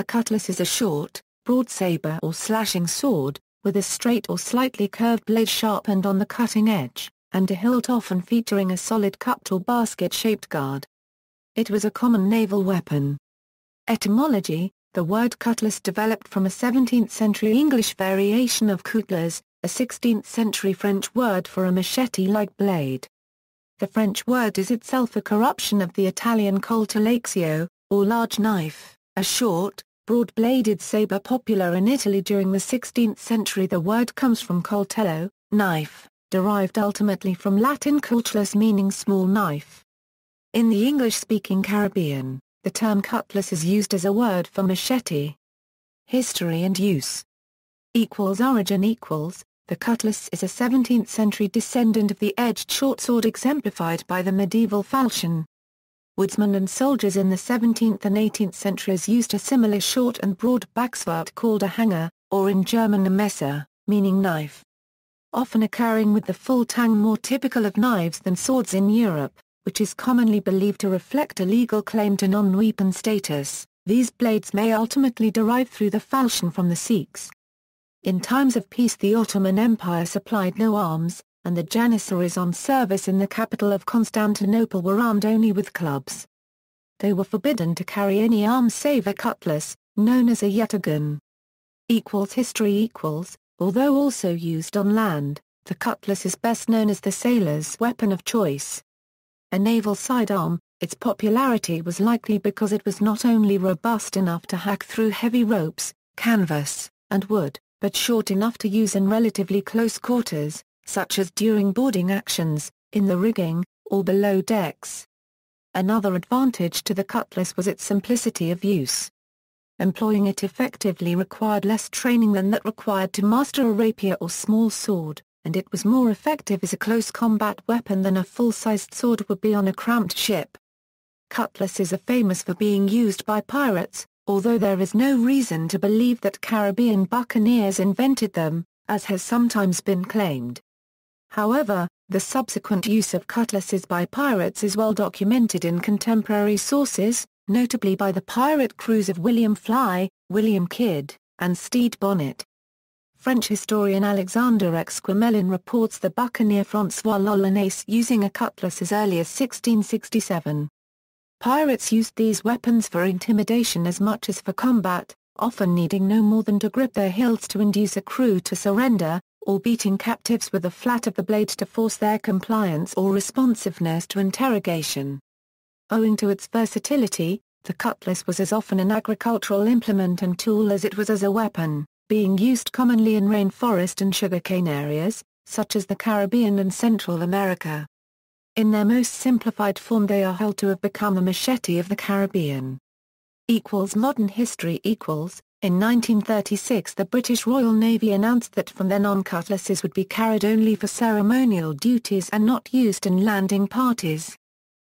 A cutlass is a short, broad saber or slashing sword, with a straight or slightly curved blade sharpened on the cutting edge, and a hilt often featuring a solid cupped or basket-shaped guard. It was a common naval weapon. Etymology: the word cutlass developed from a 17th-century English variation of cutlass, a 16th-century French word for a machete-like blade. The French word is itself a corruption of the Italian coltellaccio, or large knife, a short, broad-bladed saber popular in Italy during the 16th century. The word comes from coltello, knife, derived ultimately from Latin cutlass meaning small knife. In the English-speaking Caribbean, the term cutlass is used as a word for machete. History and use. Origin. The cutlass is a 17th-century descendant of the edged shortsword exemplified by the medieval falchion. Woodsmen and soldiers in the 17th and 18th centuries used a similar short and broad backsword called a hanger, or in German a Messer, meaning knife. Often occurring with the full tang, more typical of knives than swords in Europe, which is commonly believed to reflect a legal claim to non-weapon status, these blades may ultimately derive through the falchion from the Sikhs. In times of peace the Ottoman Empire supplied no arms, and the Janissaries on service in the capital of Constantinople were armed only with clubs. They were forbidden to carry any arms save a cutlass, known as a yataghan. History. Although also used on land, the cutlass is best known as the sailor's weapon of choice. A naval sidearm, its popularity was likely because it was not only robust enough to hack through heavy ropes, canvas, and wood, but short enough to use in relatively close quarters, such as during boarding actions, in the rigging, or below decks. Another advantage to the cutlass was its simplicity of use. Employing it effectively required less training than that required to master a rapier or small sword, and it was more effective as a close combat weapon than a full-sized sword would be on a cramped ship. Cutlasses are famous for being used by pirates, although there is no reason to believe that Caribbean buccaneers invented them, as has sometimes been claimed. However, the subsequent use of cutlasses by pirates is well documented in contemporary sources, notably by the pirate crews of William Fly, William Kidd, and Stede Bonnet. French historian Alexandre Exquemelin reports the buccaneer François L'Olonais using a cutlass as early as 1667. Pirates used these weapons for intimidation as much as for combat, often needing no more than to grip their hilts to induce a crew to surrender, or beating captives with the flat of the blade to force their compliance or responsiveness to interrogation. Owing to its versatility, the cutlass was as often an agricultural implement and tool as it was as a weapon, being used commonly in rainforest and sugarcane areas, such as the Caribbean and Central America. In their most simplified form they are held to have become the machete of the Caribbean. Modern history. In 1936 the British Royal Navy announced that from then on cutlasses would be carried only for ceremonial duties and not used in landing parties.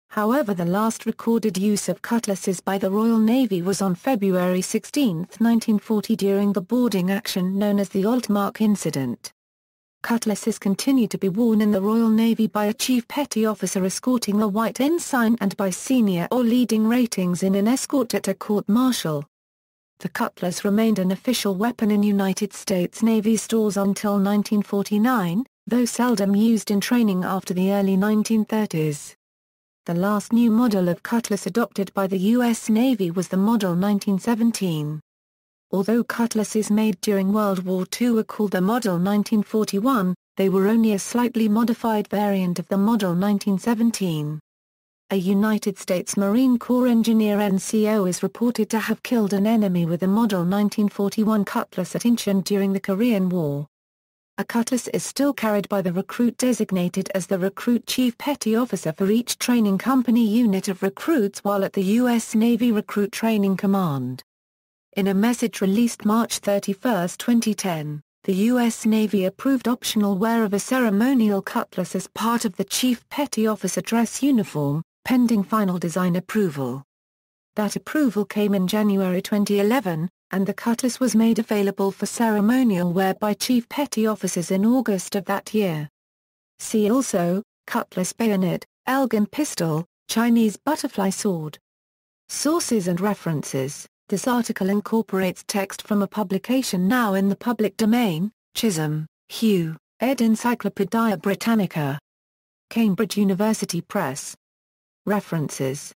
However, the last recorded use of cutlasses by the Royal Navy was on February 16, 1940 during the boarding action known as the Altmark Incident. Cutlasses continue to be worn in the Royal Navy by a chief petty officer escorting the white ensign and by senior or leading ratings in an escort at a court-martial. The cutlass remained an official weapon in United States Navy stores until 1949, though seldom used in training after the early 1930s. The last new model of cutlass adopted by the U.S. Navy was the Model 1917. Although cutlasses made during World War II were called the Model 1941, they were only a slightly modified variant of the Model 1917. A United States Marine Corps engineer NCO is reported to have killed an enemy with a Model 1941 cutlass at Incheon during the Korean War. A cutlass is still carried by the recruit designated as the recruit chief petty officer for each training company unit of recruits while at the U.S. Navy Recruit Training Command. In a message released March 31, 2010, the U.S. Navy approved optional wear of a ceremonial cutlass as part of the Chief Petty Officer dress uniform, pending final design approval. That approval came in January 2011, and the cutlass was made available for ceremonial wear by Chief Petty Officers in August of that year. See also, cutlass bayonet, Elgin pistol, Chinese butterfly sword. Sources and references. This article incorporates text from a publication now in the public domain, Chisholm, Hugh, ed. Encyclopædia Britannica. Cambridge University Press. References